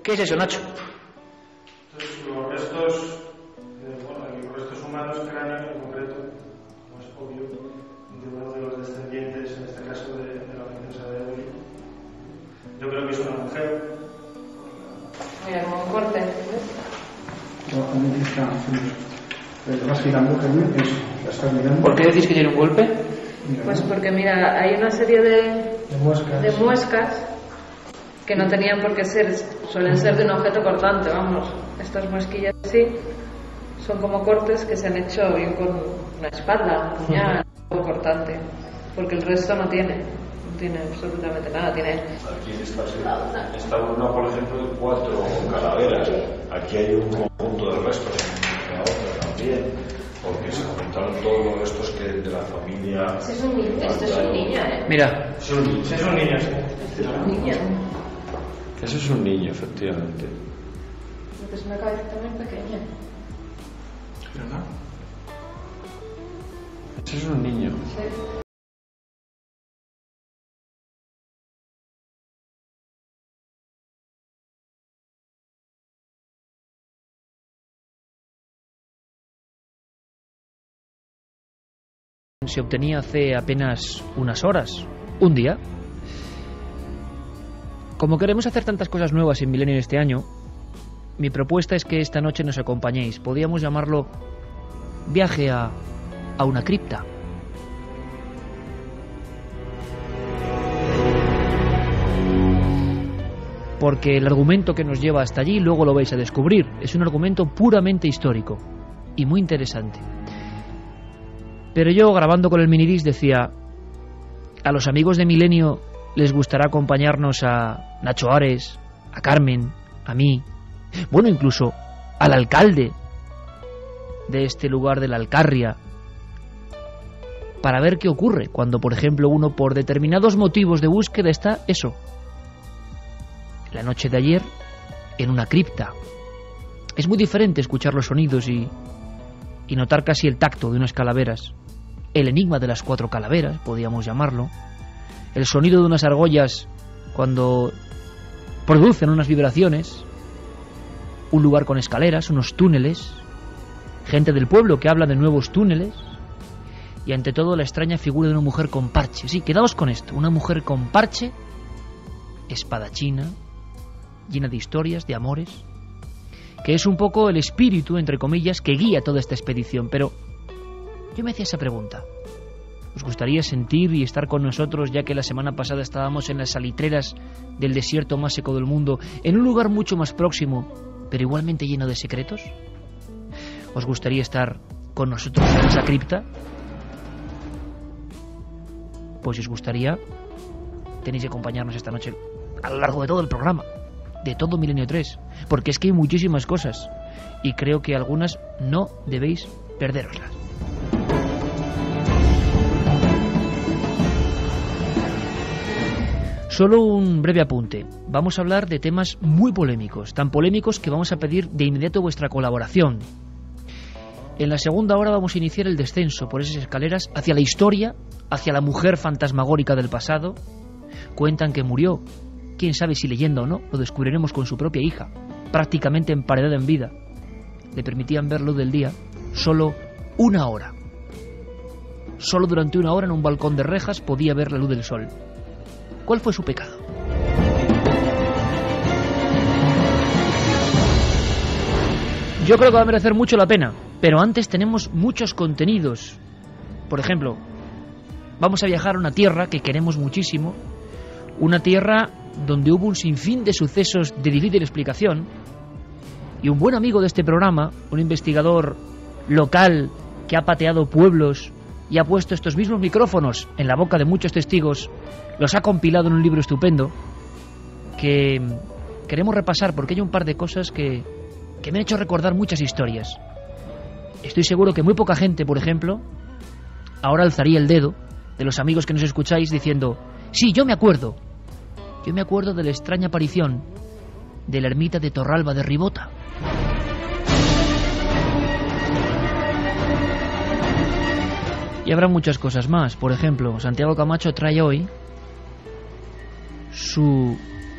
¿Qué es eso, Nacho? Entonces, los restos, los restos humanos, cráneo en concreto, como es obvio, de uno de los descendientes, en este caso de la princesa de Uri. Yo creo que es una mujer. Mira, como un corte. Te vas girando también, eso, la estás mirando. ¿Por qué decís que tiene un golpe? Mira, Pues porque, mira, hay una serie de muescas que no tenían por qué ser, suelen ser de un objeto cortante, vamos. Estas muesquillas así son como cortes que se han hecho bien con una espada, un puñal, algo cortante, porque el resto no tiene absolutamente nada. Tiene aquí está una, por ejemplo, de 4 calaveras. Aquí hay un conjunto de restos, la otra también, porque se juntaron todos los restos de la familia. Este es un niño, ¿eh? Mira. Es un niño, sí. Es un niño. Eso es un niño, efectivamente. Es una cabecita muy pequeña. ¿verdad? Eso es un niño. Sí. Se obtenía hace apenas unas horas, un día. Como queremos hacer tantas cosas nuevas en Milenio este año, mi propuesta es que esta noche nos acompañéis. Podríamos llamarlo viaje a una cripta. Porque el argumento que nos lleva hasta allí, luego lo vais a descubrir, es un argumento puramente histórico y muy interesante. Pero yo, grabando con el minidisc, decía: a los amigos de Milenio les gustará acompañarnos a Nacho Ares, a Carmen, a mí, bueno, incluso al alcalde de este lugar de la Alcarria, para ver qué ocurre cuando, por ejemplo, uno por determinados motivos de búsqueda está, eso, la noche de ayer, en una cripta. Es muy diferente escuchar los sonidos y notar casi el tacto de unas calaveras, el enigma de las 4 calaveras, podríamos llamarlo, el sonido de unas argollas cuando producen unas vibraciones, un lugar con escaleras, unos túneles, gente del pueblo que habla de nuevos túneles, y ante todo la extraña figura de una mujer con parche. Sí, quedaos con esto, una mujer con parche, espadachina, llena de historias, de amores, que es un poco el espíritu, entre comillas, que guía toda esta expedición. Pero yo me hacía esa pregunta: ¿os gustaría sentir y estar con nosotros, ya que la semana pasada estábamos en las salitreras del desierto más seco del mundo, en un lugar mucho más próximo, pero igualmente lleno de secretos? ¿Os gustaría estar con nosotros en esa cripta? Pues si os gustaría, tenéis que acompañarnos esta noche a lo largo de todo el programa, de todo Milenio 3, porque es que hay muchísimas cosas y creo que algunas no debéis perderoslas. Solo un breve apunte. Vamos a hablar de temas muy polémicos, tan polémicos que vamos a pedir de inmediato vuestra colaboración. En la segunda hora vamos a iniciar el descenso por esas escaleras hacia la historia, hacia la mujer fantasmagórica del pasado. Cuentan que murió, quién sabe si leyenda o no, lo descubriremos con su propia hija, prácticamente emparedada en vida. Le permitían ver luz del día solo una hora. Solo durante una hora en un balcón de rejas podía ver la luz del sol. ¿Cuál fue su pecado? Yo creo que va a merecer mucho la pena, pero antes tenemos muchos contenidos. Por ejemplo, vamos a viajar a una tierra que queremos muchísimo, una tierra donde hubo un sinfín de sucesos de difícil explicación, y un buen amigo de este programa, un investigador local que ha pateado pueblos y ha puesto estos mismos micrófonos en la boca de muchos testigos, los ha compilado en un libro estupendo que queremos repasar porque hay un par de cosas que me han hecho recordar muchas historias. Estoy seguro que muy poca gente, por ejemplo, ahora alzaría el dedo, de los amigos que nos escucháis, diciendo: sí, yo me acuerdo de la extraña aparición de la ermita de Torralba de Ribota. Y habrá muchas cosas más. Por ejemplo, Santiago Camacho trae hoy su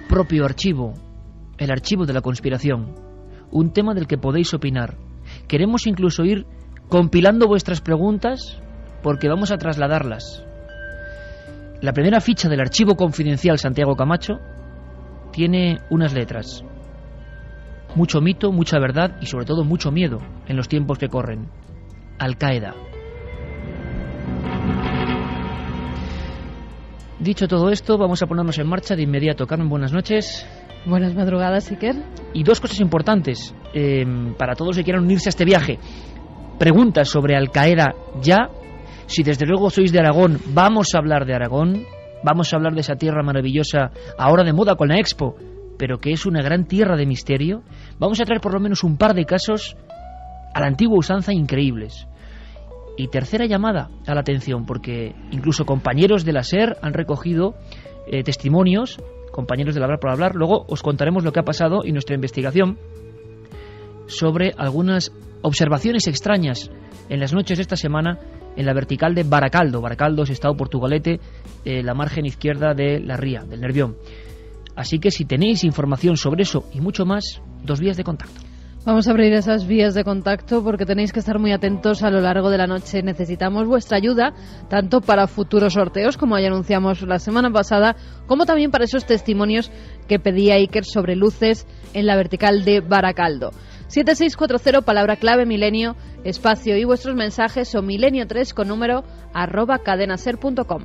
propio archivo el archivo de la conspiración, un tema del que podéis opinar. Queremos incluso ir compilando vuestras preguntas porque vamos a trasladarlas. La primera ficha del archivo confidencial Santiago Camacho tiene unas letras. Mucho mito, mucha verdad y sobre todo mucho miedo en los tiempos que corren. Al-Qaeda. Dicho todo esto, vamos a ponernos en marcha de inmediato. Carmen, buenas noches. Buenas madrugadas, Iker. Y dos cosas importantes para todos que quieran unirse a este viaje. Preguntas sobre Al-Qaeda ya. Si desde luego sois de Aragón, vamos a hablar de Aragón. Vamos a hablar de esa tierra maravillosa, ahora de moda con la Expo, pero que es una gran tierra de misterio. Vamos a traer por lo menos un par de casos a la antigua usanza increíbles. Y tercera llamada a la atención, porque incluso compañeros de la SER han recogido testimonios, compañeros del Hablar por Hablar. Luego os contaremos lo que ha pasado y nuestra investigación sobre algunas observaciones extrañas en las noches de esta semana en la vertical de Baracaldo. Baracaldo es estado Portugalete, la margen izquierda de la ría, del Nervión. Así que si tenéis información sobre eso y mucho más, 2 vías de contacto. Vamos a abrir esas vías de contacto porque tenéis que estar muy atentos a lo largo de la noche. Necesitamos vuestra ayuda, tanto para futuros sorteos, como ya anunciamos la semana pasada, como también para esos testimonios que pedía Iker sobre luces en la vertical de Baracaldo. 7640, palabra clave milenio, espacio y vuestros mensajes o milenio3 con número @cadenaser.com.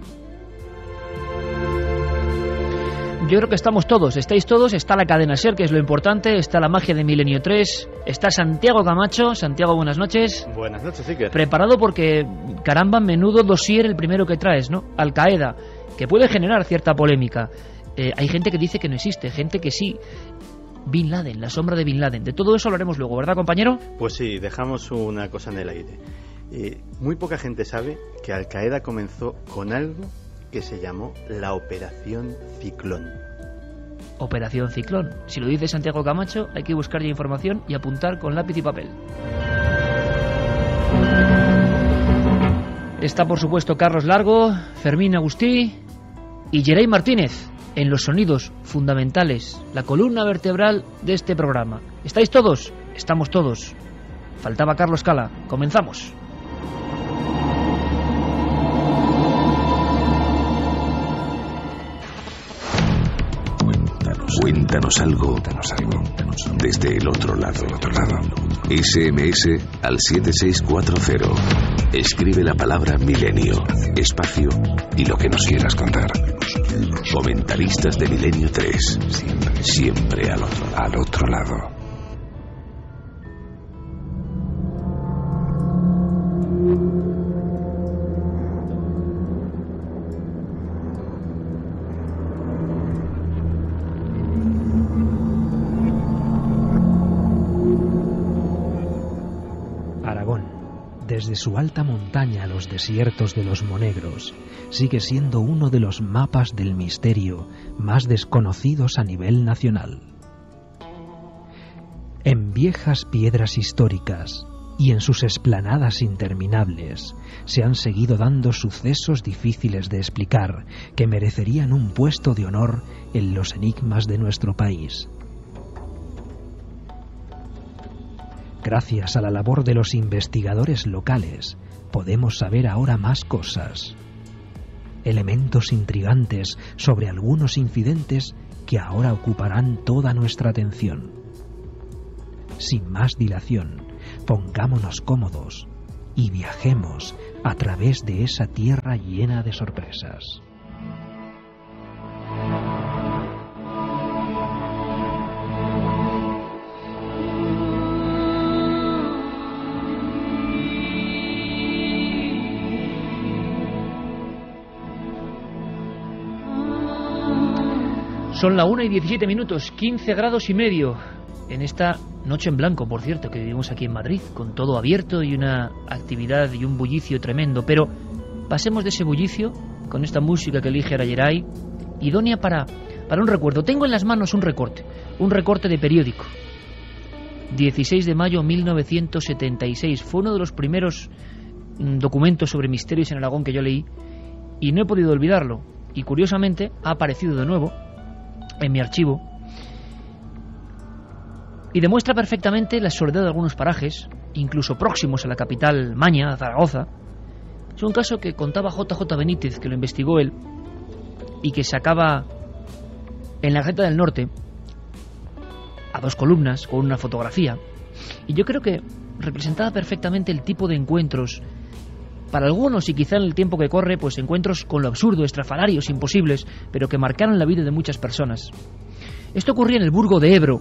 Yo creo que estamos todos, estáis todos, está la cadena SER, que es lo importante, está la magia de Milenio 3, está Santiago Camacho. Santiago, buenas noches. Buenas noches, Iker. Preparado porque, caramba, menudo dossier el primero que traes, ¿no? Al-Qaeda, que puede generar cierta polémica. Hay gente que dice que no existe, gente que sí. Bin Laden, la sombra de Bin Laden. De todo eso hablaremos luego, ¿verdad, compañero? Pues sí, dejamos una cosa en el aire. Muy poca gente sabe que Al-Qaeda comenzó con algo que se llamó la Operación Ciclón. Operación Ciclón. Si lo dice Santiago Camacho, hay que buscar ya información y apuntar con lápiz y papel. Está, por supuesto, Carlos Largo, Fermín Agustí y Geray Martínez en los sonidos fundamentales, la columna vertebral de este programa. ¿Estáis todos? Estamos todos. Faltaba Carlos Cala. Comenzamos. Cuéntanos algo desde el otro lado. SMS al 7640. Escribe la palabra milenio, espacio y lo que nos quieras contar. Comentaristas de Milenio 3. Siempre al otro lado. Desde su alta montaña a los desiertos de los Monegros, sigue siendo uno de los mapas del misterio más desconocidos a nivel nacional. En viejas piedras históricas y en sus esplanadas interminables se han seguido dando sucesos difíciles de explicar que merecerían un puesto de honor en los enigmas de nuestro país. Gracias a la labor de los investigadores locales, podemos saber ahora más cosas. Elementos intrigantes sobre algunos incidentes que ahora ocuparán toda nuestra atención. Sin más dilación, pongámonos cómodos y viajemos a través de esa tierra llena de sorpresas. Son la 1:17, 15 grados y medio en esta noche en blanco, por cierto, que vivimos aquí en Madrid, con todo abierto y una actividad y un bullicio tremendo. Pero pasemos de ese bullicio con esta música que elige Geray, idónea para un recuerdo. Tengo en las manos un recorte de periódico. 16 de mayo 1976. Fue uno de los primeros documentos sobre misterios en Aragón que yo leí y no he podido olvidarlo. Y curiosamente ha aparecido de nuevo en mi archivo y demuestra perfectamente la soledad de algunos parajes, incluso próximos a la capital maña, a Zaragoza. Es un caso que contaba JJ Benítez, que lo investigó él, y que sacaba en la Gaceta del Norte a 2 columnas con una fotografía, y yo creo que representaba perfectamente el tipo de encuentros, para algunos y quizá en el tiempo que corre, pues encuentros con lo absurdo, estrafalarios, imposibles, pero que marcaron la vida de muchas personas. Esto ocurría en el Burgo de Ebro.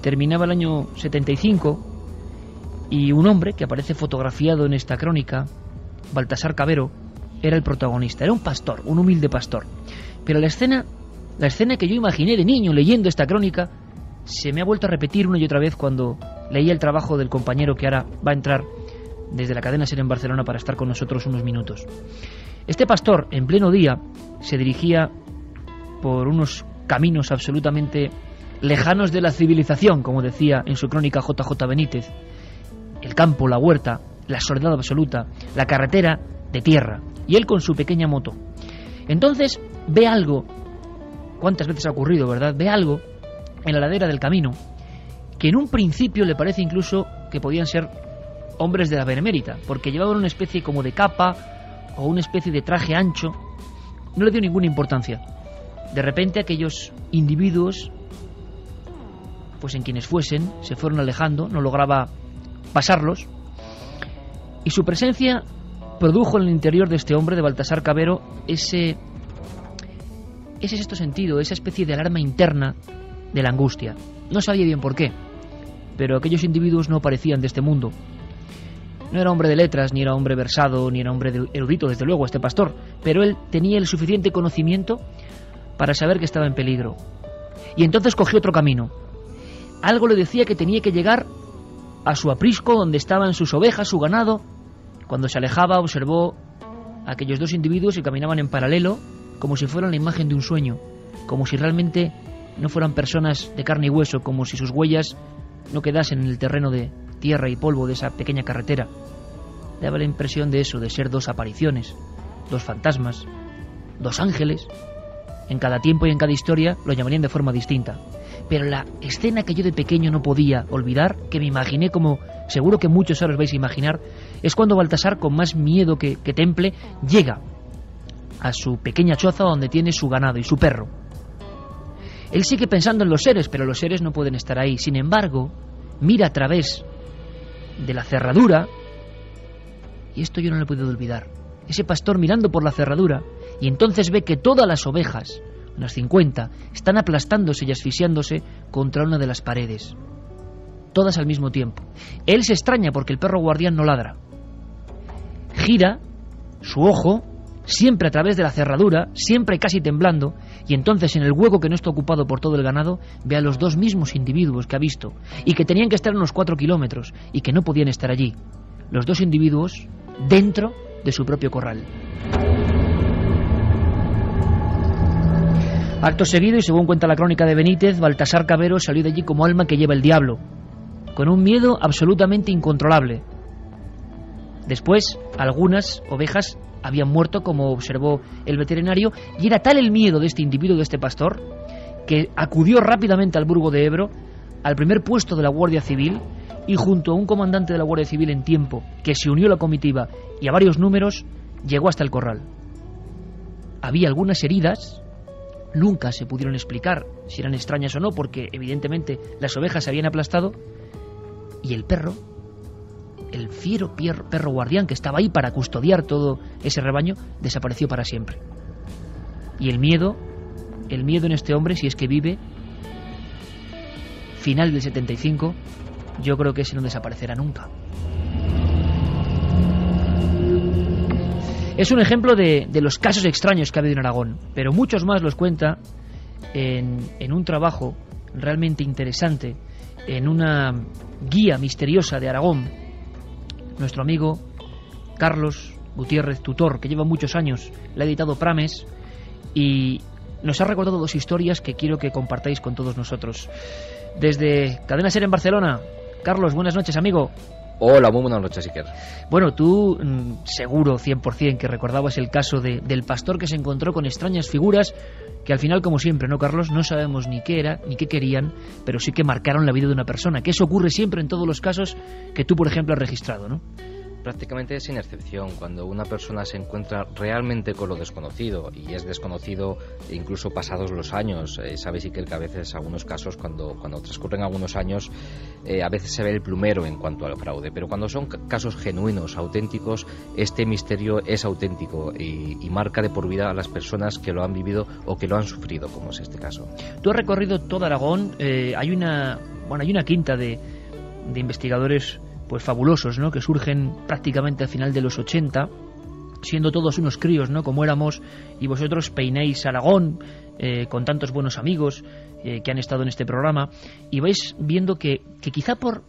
Terminaba el año 75 y un hombre que aparece fotografiado en esta crónica, Baltasar Cabero, era el protagonista. Era un pastor, un humilde pastor. Pero la escena que yo imaginé de niño leyendo esta crónica se me ha vuelto a repetir una y otra vez cuando leía el trabajo del compañero que ahora va a entrar desde la cadena SER en Barcelona para estar con nosotros unos minutos. Este pastor, en pleno día, se dirigía por unos caminos absolutamente lejanos de la civilización, como decía en su crónica JJ Benítez. El campo, la huerta, la soledad absoluta, la carretera de tierra, y él con su pequeña moto. Entonces ve algo, cuántas veces ha ocurrido, ¿verdad? Ve algo en la ladera del camino que en un principio le parece incluso que podían ser hombres de la Benemérita, porque llevaban una especie como de capa o una especie de traje ancho. No le dio ninguna importancia. De repente aquellos individuos, pues en quienes fuesen, se fueron alejando, no lograba pasarlos, y su presencia produjo en el interior de este hombre, de Baltasar Cabero, ese sexto sentido, esa especie de alarma interna de la angustia. No sabía bien por qué, pero aquellos individuos no parecían de este mundo. No era hombre de letras, ni era hombre versado, ni era hombre erudito, desde luego, este pastor, pero él tenía el suficiente conocimiento para saber que estaba en peligro. Y entonces cogió otro camino. Algo le decía que tenía que llegar a su aprisco, donde estaban sus ovejas, su ganado. Cuando se alejaba, observó a aquellos 2 individuos que caminaban en paralelo, como si fueran la imagen de un sueño, como si realmente no fueran personas de carne y hueso, como si sus huellas no quedasen en el terreno de tierra y polvo de esa pequeña carretera. Daba la impresión de eso, de ser 2 apariciones, 2 fantasmas, 2 ángeles. En cada tiempo y en cada historia lo llamarían de forma distinta. Pero la escena que yo de pequeño no podía olvidar, que me imaginé como seguro que muchos ahora os vais a imaginar, es cuando Baltasar, con más miedo que temple, llega a su pequeña choza donde tiene su ganado y su perro. Él sigue pensando en los seres, pero los seres no pueden estar ahí. Sin embargo, mira a través de la cerradura, y esto yo no lo he podido olvidar. Ese pastor mirando por la cerradura, y entonces ve que todas las ovejas, unas 50, están aplastándose y asfixiándose contra una de las paredes. Todas al mismo tiempo. Él se extraña porque el perro guardián no ladra. Gira su ojo, siempre a través de la cerradura, siempre casi temblando, y entonces en el hueco que no está ocupado por todo el ganado, ve a los 2 mismos individuos que ha visto, y que tenían que estar a unos 4 kilómetros, y que no podían estar allí. Los 2 individuos dentro de su propio corral. Acto seguido, y según cuenta la crónica de Benítez, Baltasar Cabero salió de allí como alma que lleva el diablo, con un miedo absolutamente incontrolable. Después, algunas ovejas habían muerto, como observó el veterinario, y era tal el miedo de este individuo, de este pastor, que acudió rápidamente al Burgo de Ebro, al primer puesto de la Guardia Civil, y junto a un comandante de la Guardia Civil en tiempo, que se unió a la comitiva y a varios números, llegó hasta el corral. Había algunas heridas. Nunca se pudieron explicar si eran extrañas o no, porque evidentemente las ovejas se habían aplastado, y el perro, el fiero perro guardián que estaba ahí para custodiar todo ese rebaño, desapareció para siempre. Y el miedo en este hombre, si es que vive, final del 75, yo creo que ese no desaparecerá nunca. Es un ejemplo de los casos extraños que ha habido en Aragón, pero muchos más los cuenta en un trabajo realmente interesante, en una guía misteriosa de Aragón, nuestro amigo Carlos Gutiérrez Tutor, que lleva muchos años, le ha editado Prames, y nos ha recordado 2 historias que quiero que compartáis con todos nosotros. Desde Cadena SER en Barcelona, Carlos, buenas noches, amigo. Hola, muy buenas noches, Iker. Bueno, tú seguro 100% que recordabas el caso del pastor que se encontró con extrañas figuras que al final, como siempre, ¿no, Carlos? No sabemos ni qué era, ni qué querían, pero sí que marcaron la vida de una persona, que eso ocurre siempre en todos los casos que tú, por ejemplo, has registrado, ¿no? Prácticamente sin excepción, cuando una persona se encuentra realmente con lo desconocido, y es desconocido incluso pasados los años, sabes, Iker, que a veces algunos casos, cuando transcurren algunos años, a veces se ve el plumero en cuanto al fraude, pero cuando son casos genuinos, auténticos, este misterio es auténtico y marca de por vida a las personas que lo han vivido o que lo han sufrido, como es este caso. Tú has recorrido todo Aragón, hay una quinta de investigadores pues fabulosos, ¿no?, que surgen prácticamente al final de los 80, siendo todos unos críos, ¿no?, como éramos, y vosotros peinéis Aragón con tantos buenos amigos que han estado en este programa, y vais viendo que quizá por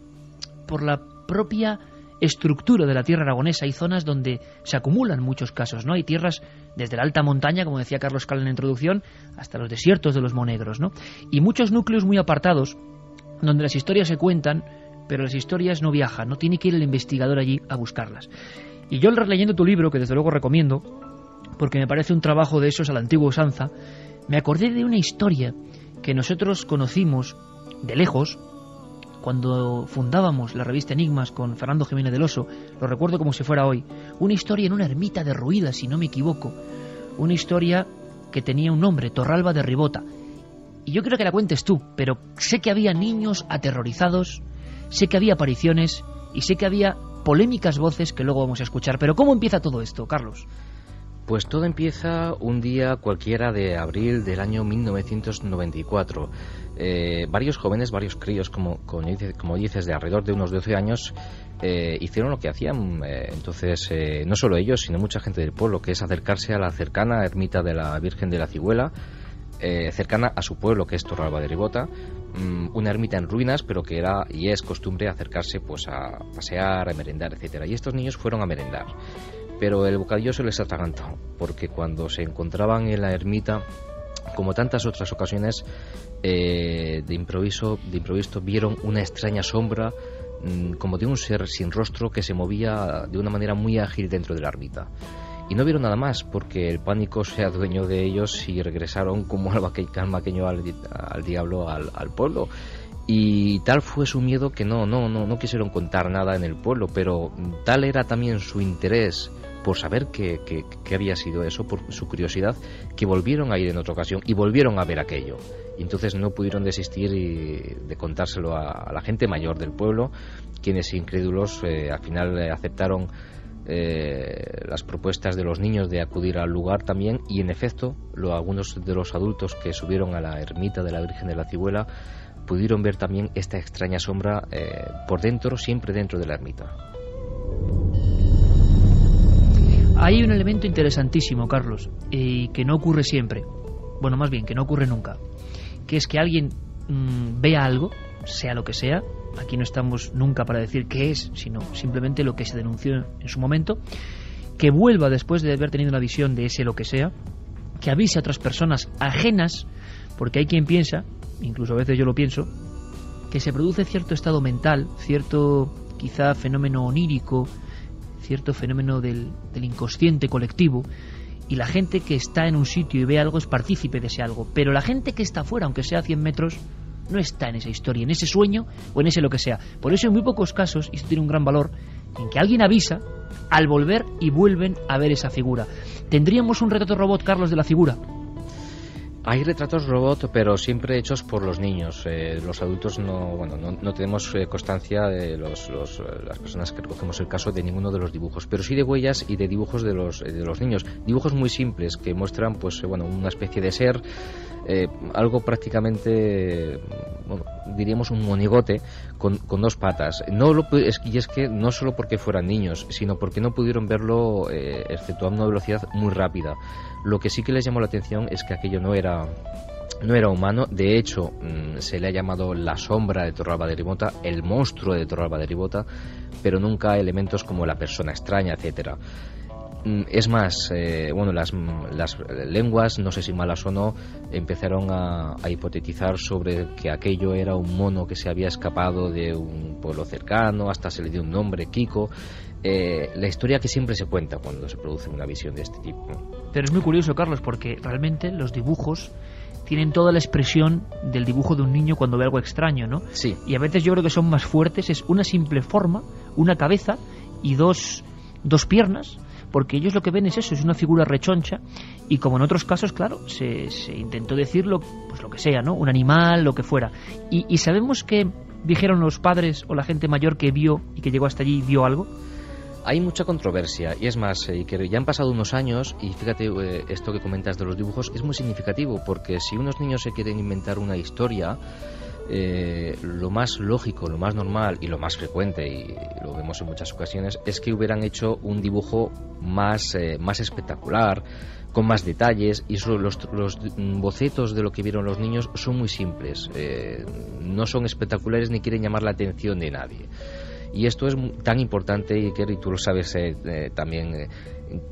la propia estructura de la tierra aragonesa hay zonas donde se acumulan muchos casos, ¿no? Hay tierras desde la alta montaña, como decía Carlos Cala en la introducción, hasta los desiertos de los Monegros, ¿no? Y muchos núcleos muy apartados donde las historias se cuentan, pero las historias no viajan, no tiene que ir el investigador allí a buscarlas. Y yo, releyendo tu libro, que desde luego recomiendo, porque me parece un trabajo de esos a la antigua usanza, me acordé de una historia que nosotros conocimos de lejos cuando fundábamos la revista Enigmas con Fernando Jiménez del Oso. Lo recuerdo como si fuera hoy. Una historia en una ermita derruida, si no me equivoco. Una historia que tenía un nombre, Torralba de Ribota. Y yo creo que la cuentes tú, pero sé que había niños aterrorizados, sé que había apariciones y sé que había polémicas voces que luego vamos a escuchar. Pero ¿cómo empieza todo esto, Carlos? Pues todo empieza un día cualquiera de abril del año 1994. Varios jóvenes, varios críos, como dices, de alrededor de unos 12 años, hicieron lo que hacían. Entonces, no solo ellos, sino mucha gente del pueblo, que es acercarse a la cercana ermita de la Virgen de la Cigüela, cercana a su pueblo, que es Torralba de Ribota, una ermita en ruinas, pero que era y es costumbre acercarse pues a pasear, a merendar, etcétera. Y estos niños fueron a merendar, pero el bocadillo se les atragantó, porque cuando se encontraban en la ermita, como tantas otras ocasiones, de improviso vieron una extraña sombra, como de un ser sin rostro que se movía de una manera muy ágil dentro de la ermita. Y no vieron nada más, porque el pánico se adueñó de ellos y regresaron como almaqueño al diablo al pueblo. Y tal fue su miedo que no quisieron contar nada en el pueblo, pero tal era también su interés por saber qué había sido eso, por su curiosidad, que volvieron a ir en otra ocasión y volvieron a ver aquello. Y entonces no pudieron desistir de contárselo a la gente mayor del pueblo, quienes incrédulos al final aceptaron las propuestas de los niños de acudir al lugar también, y en efecto algunos de los adultos que subieron a la ermita de la Virgen de la Cigüela pudieron ver también esta extraña sombra por dentro, siempre dentro de la ermita. Hay un elemento interesantísimo, Carlos, que no ocurre siempre, bueno, más bien que no ocurre nunca, que es que alguien vea algo, sea lo que sea. Aquí no estamos nunca para decir qué es, sino simplemente lo que se denunció en su momento, que vuelva después de haber tenido una visión de ese lo que sea, que avise a otras personas ajenas, porque hay quien piensa, incluso a veces yo lo pienso, que se produce cierto estado mental, cierto quizá fenómeno onírico, cierto fenómeno del inconsciente colectivo, y la gente que está en un sitio y ve algo es partícipe de ese algo, pero la gente que está fuera, aunque sea a 100 metros, no está en esa historia, en ese sueño o en ese lo que sea. Por eso en muy pocos casos, y esto tiene un gran valor, en que alguien avisa al volver y vuelven a ver esa figura. ¿Tendríamos un retrato robot, Carlos, de la figura? Hay retratos robot, pero siempre hechos por los niños. Los adultos no tenemos constancia de las personas que recogemos el caso de ninguno de los dibujos, pero sí de huellas y de dibujos de los niños. Dibujos muy simples que muestran una especie de ser, algo prácticamente, diríamos un monigote con dos patas. Y es que no solo porque fueran niños, sino porque no pudieron verlo excepto a una velocidad muy rápida. Lo que sí que les llamó la atención es que aquello no era humano. De hecho, se le ha llamado la sombra de Torralba de Ribota, el monstruo de Torralba de Ribota, pero nunca elementos como la persona extraña, etcétera. Es más, las lenguas, no sé si malas o no, empezaron a hipotetizar sobre que aquello era un mono que se había escapado de un pueblo cercano, hasta se le dio un nombre, Kiko. La historia que siempre se cuenta cuando se produce una visión de este tipo. Pero es muy curioso, Carlos, porque realmente los dibujos tienen toda la expresión del dibujo de un niño cuando ve algo extraño, ¿no? Sí. Y a veces yo creo que son más fuertes, es una simple forma, una cabeza y dos piernas, porque ellos lo que ven es eso, es una figura rechoncha, y como en otros casos, claro, se intentó decirlo, pues lo que sea, ¿no? Un animal, lo que fuera. Y sabemos que dijeron los padres o la gente mayor que vio y que llegó hasta allí y vio algo. Hay mucha controversia, y es más, que ya han pasado unos años, y fíjate, esto que comentas de los dibujos es muy significativo, porque si unos niños se quieren inventar una historia, lo más lógico, lo más normal y lo más frecuente, y lo vemos en muchas ocasiones, es que hubieran hecho un dibujo más espectacular, con más detalles, y los bocetos de lo que vieron los niños son muy simples, no son espectaculares ni quieren llamar la atención de nadie. Y esto es tan importante, Iker, y tú lo sabes también,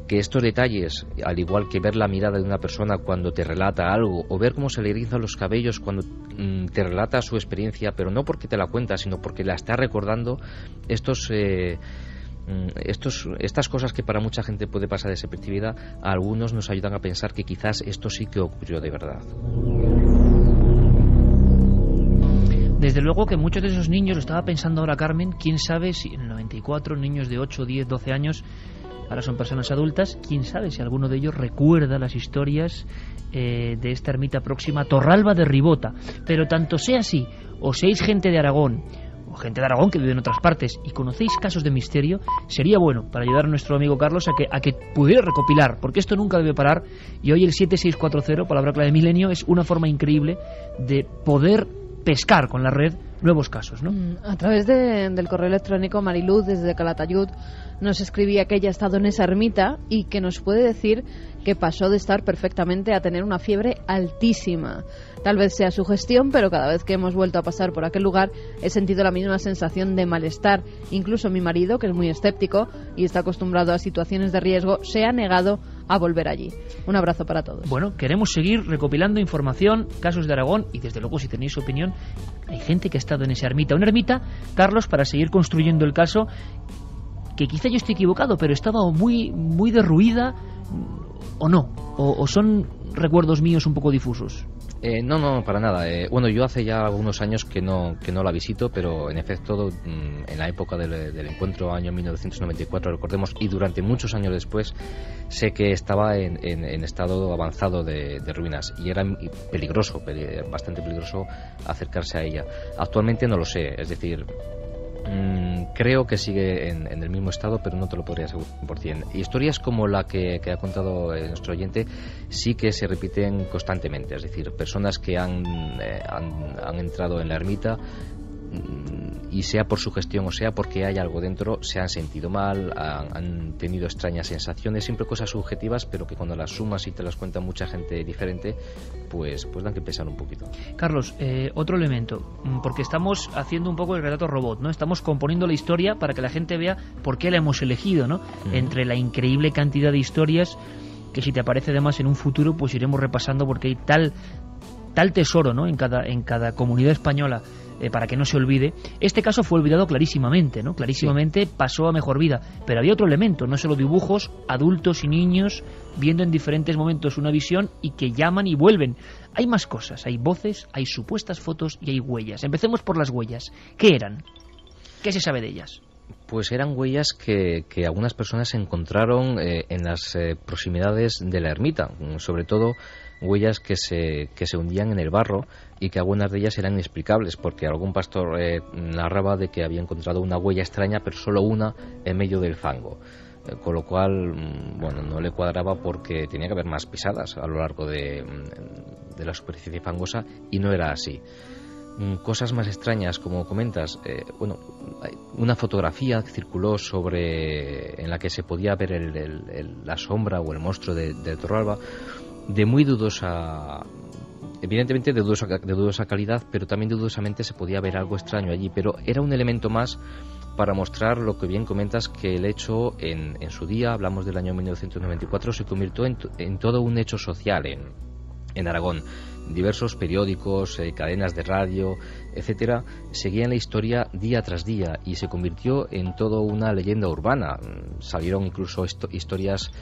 que estos detalles, al igual que ver la mirada de una persona cuando te relata algo, o ver cómo se le erizan los cabellos cuando te relata su experiencia, pero no porque te la cuenta, sino porque la está recordando, estas cosas que para mucha gente puede pasar desapercibida, a algunos nos ayudan a pensar que quizás esto sí que ocurrió de verdad. Desde luego que muchos de esos niños, lo estaba pensando ahora Carmen, quién sabe si en el 94 niños de 8, 10, 12 años, ahora son personas adultas, quién sabe si alguno de ellos recuerda las historias de esta ermita próxima a Torralba de Ribota. Pero tanto sea así, o seáis gente de Aragón, o gente de Aragón que vive en otras partes, y conocéis casos de misterio, sería bueno para ayudar a nuestro amigo Carlos a que pudiera recopilar, porque esto nunca debe parar, y hoy el 7640, palabra clave de Milenio, es una forma increíble de poder pescar con la red nuevos casos, ¿no? A través del correo electrónico, Mariluz desde Calatayud nos escribía que ella ha estado en esa ermita y que nos puede decir que pasó de estar perfectamente a tener una fiebre altísima. Tal vez sea sugestión, pero cada vez que hemos vuelto a pasar por aquel lugar he sentido la misma sensación de malestar. Incluso mi marido, que es muy escéptico y está acostumbrado a situaciones de riesgo, se ha negado a volver allí. Un abrazo para todos. Bueno, queremos seguir recopilando información, casos de Aragón, y desde luego, si tenéis opinión, hay gente que ha estado en esa ermita. Una ermita, Carlos, para seguir construyendo el caso, que quizá yo esté equivocado, pero estaba muy derruida, o no, o son recuerdos míos un poco difusos. No, para nada. Bueno, yo hace ya algunos años que no la visito, pero en efecto, en la época del encuentro, año 1994, recordemos, y durante muchos años después, sé que estaba en estado avanzado de ruinas, y era peligroso, bastante peligroso acercarse a ella. Actualmente no lo sé, es decir, creo que sigue en el mismo estado, pero no te lo podría asegurar 100%. Historias como la que ha contado nuestro oyente sí que se repiten constantemente, es decir, personas que han entrado en la ermita, y sea por sugestión o sea porque hay algo dentro, se han sentido mal, han tenido extrañas sensaciones, siempre cosas subjetivas, pero que cuando las sumas y te las cuenta mucha gente diferente, pues dan que pensar un poquito. Carlos, otro elemento, porque estamos haciendo un poco el relato robot, ¿no? Estamos componiendo la historia para que la gente vea por qué la hemos elegido, ¿no? Entre la increíble cantidad de historias que, si te aparece además en un futuro, pues iremos repasando, porque hay tal tesoro, ¿no? en cada comunidad española, para que no se olvide. Este caso fue olvidado clarísimamente, ¿no? Clarísimamente, sí. Pasó a mejor vida, pero había otro elemento, no solo dibujos, adultos y niños viendo en diferentes momentos una visión y que llaman y vuelven. Hay más cosas, hay voces, hay supuestas fotos y hay huellas. Empecemos por las huellas. ¿Qué eran? ¿Qué se sabe de ellas? Pues eran huellas que algunas personas encontraron en las proximidades de la ermita, sobre todo huellas que se hundían en el barro, y que algunas de ellas eran inexplicables, porque algún pastor narraba de que había encontrado una huella extraña, pero solo una en medio del fango, con lo cual, bueno, no le cuadraba, porque tenía que haber más pisadas a lo largo de la superficie fangosa, y no era así. Cosas más extrañas, como comentas, una fotografía circuló en la que se podía ver la sombra o el monstruo de Torralba, de muy dudosa, evidentemente de dudosa calidad, pero también dudosamente se podía ver algo extraño allí, pero era un elemento más para mostrar lo que bien comentas, que el hecho en su día, hablamos del año 1994, se convirtió en todo un hecho social en Aragón. Diversos periódicos, cadenas de radio, etcétera, seguían la historia día tras día y se convirtió en toda una leyenda urbana. Salieron incluso historias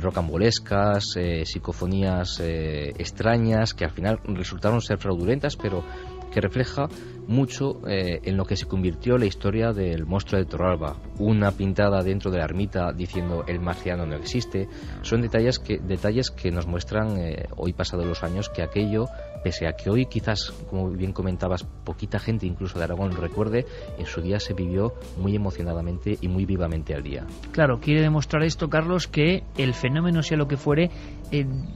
rocambolescas, psicofonías extrañas, que al final resultaron ser fraudulentas, pero que refleja mucho en lo que se convirtió la historia del monstruo de Torralba. Una pintada dentro de la ermita diciendo el marciano no existe. Son detalles que nos muestran, hoy pasados los años, que aquello, pese a que hoy quizás, como bien comentabas, poquita gente incluso de Aragón lo recuerde, en su día se vivió muy emocionadamente y muy vivamente al día. Claro, quiere demostrar esto, Carlos, que el fenómeno, sea lo que fuere,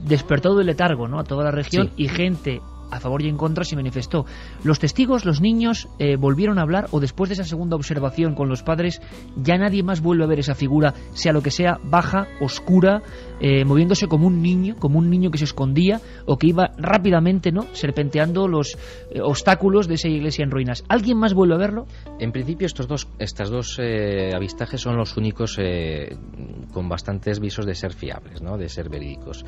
despertó del letargo, ¿no?, a toda la región, sí, y gente a favor y en contra se manifestó. Los testigos, los niños, volvieron a hablar, o después de esa segunda observación con los padres, ya nadie más vuelve a ver esa figura, sea lo que sea, baja, oscura, moviéndose como un niño que se escondía o que iba rápidamente, ¿no?, serpenteando los obstáculos de esa iglesia en ruinas. ¿Alguien más vuelve a verlo? En principio estos dos avistajes son los únicos con bastantes visos de ser fiables, ¿no?, de ser verídicos.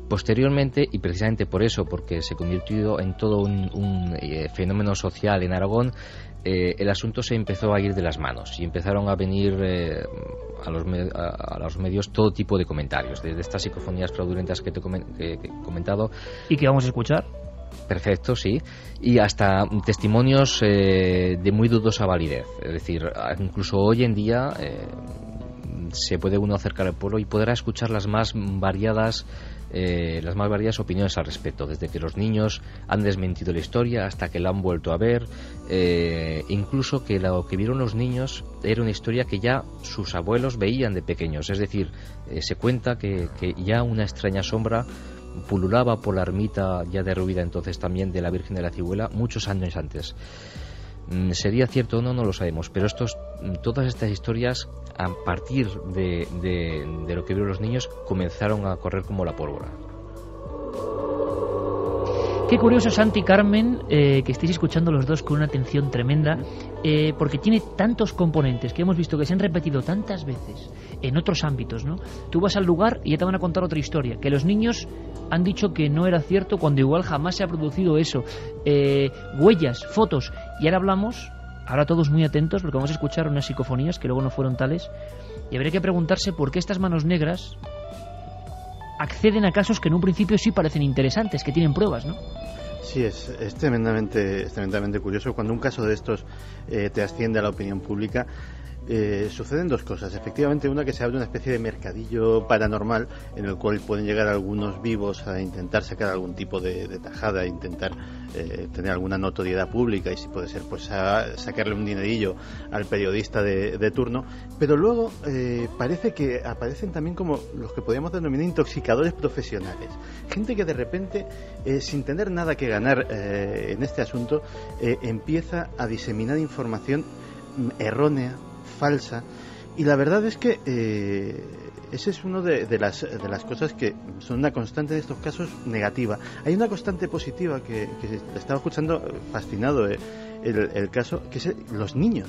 Posteriormente, y precisamente por eso, porque se convirtió en todo un fenómeno social en Aragón, el asunto se empezó a ir de las manos y empezaron a venir a los medios todo tipo de comentarios, desde estas psicofonías fraudulentas que he comentado. ¿Y que vamos a escuchar? Perfecto, sí. Y hasta testimonios de muy dudosa validez. Es decir, incluso hoy en día se puede uno acercar al pueblo y podrá escuchar las más variadas opiniones al respecto, desde que los niños han desmentido la historia hasta que la han vuelto a ver, incluso que lo que vieron los niños era una historia que ya sus abuelos veían de pequeños. Es decir, se cuenta que ya una extraña sombra pululaba por la ermita, ya derruida entonces también, de la Virgen de la Cibuela muchos años antes. ¿Sería cierto o no? No lo sabemos, pero todas estas historias, a partir de lo que vieron los niños, comenzaron a correr como la pólvora. Qué curioso, Santi, Carmen, que estéis escuchando los dos con una atención tremenda, porque tiene tantos componentes que hemos visto que se han repetido tantas veces en otros ámbitos, ¿no? Tú vas al lugar y ya te van a contar otra historia, que los niños han dicho que no era cierto cuando igual jamás se ha producido eso. Huellas, fotos, y ahora todos muy atentos, porque vamos a escuchar unas psicofonías que luego no fueron tales, y habría que preguntarse por qué estas manos negras acceden a casos que en un principio sí parecen interesantes, que tienen pruebas, ¿no? Sí, es tremendamente curioso. Cuando un caso de estos te asciende a la opinión pública, suceden dos cosas. Efectivamente, una, que se abre una especie de mercadillo paranormal en el cual pueden llegar algunos vivos a intentar sacar algún tipo de tajada, a intentar tener alguna notoriedad pública y, si puede ser, pues a sacarle un dinerillo al periodista de turno. Pero luego parece que aparecen también como los que podríamos denominar intoxicadores profesionales. Gente que de repente, sin tener nada que ganar en este asunto, empieza a diseminar información errónea, falsa, y la verdad es que ese es uno de las cosas que son una constante de estos casos negativa. Hay una constante positiva que estaba escuchando fascinado el caso, que es los niños.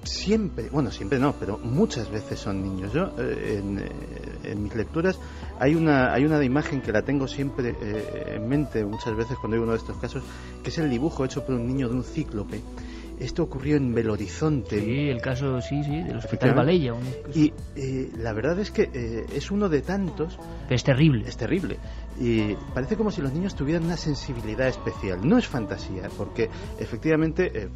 Siempre no, pero muchas veces son niños. Yo en mis lecturas hay una imagen que la tengo siempre en mente muchas veces cuando hay uno de estos casos, que es el dibujo hecho por un niño de un cíclope. Esto ocurrió en Belo Horizonte. Sí, el caso, sí, del Hospital Valella. Y la verdad es que es uno de tantos. Pero es terrible. Es terrible. Y parece como si los niños tuvieran una sensibilidad especial. No es fantasía, porque efectivamente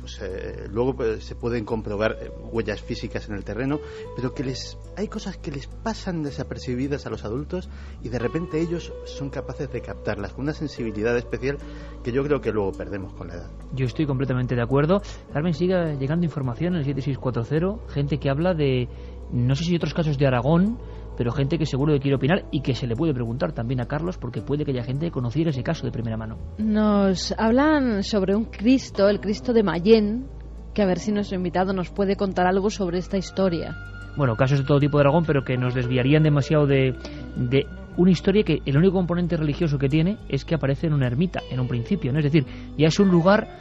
luego se pueden comprobar huellas físicas en el terreno, pero que hay cosas que les pasan desapercibidas a los adultos y de repente ellos son capaces de captarlas con una sensibilidad especial que yo creo que luego perdemos con la edad. Yo estoy completamente de acuerdo. Carmen, sigue llegando información en el 7640, gente que habla de, no sé si otros casos de Aragón, pero gente que seguro que quiere opinar y que se le puede preguntar también a Carlos, porque puede que haya gente que conociera ese caso de primera mano. Nos hablan sobre un Cristo, el Cristo de Mayén, que a ver si nuestro invitado nos puede contar algo sobre esta historia. Bueno, casos de todo tipo de Aragón, pero que nos desviarían demasiado de una historia que el único componente religioso que tiene es que aparece en una ermita, en un principio, ¿no? Es decir, ya es un lugar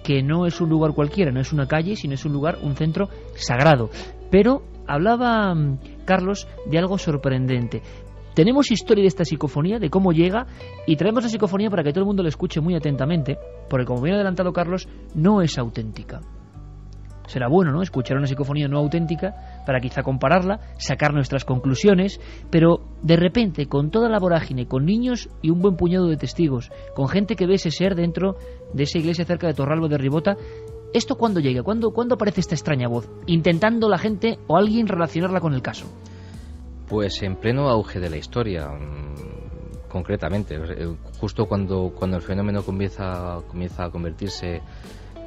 que no es un lugar cualquiera, no es una calle, sino es un lugar, un centro sagrado. Pero hablaba Carlos de algo sorprendente. Tenemos historia de esta psicofonía, de cómo llega, y traemos la psicofonía para que todo el mundo lo escuche muy atentamente, porque como bien ha adelantado Carlos, no es auténtica. Será bueno, ¿no?, escuchar una psicofonía no auténtica para quizá compararla, sacar nuestras conclusiones, pero de repente, con toda la vorágine, con niños y un buen puñado de testigos, con gente que ve ese ser dentro de esa iglesia cerca de Torralba de Ribota, ¿esto cuándo llega? ¿Cuándo aparece esta extraña voz? Intentando la gente o alguien relacionarla con el caso. Pues en pleno auge de la historia, concretamente, justo cuando el fenómeno comienza a convertirse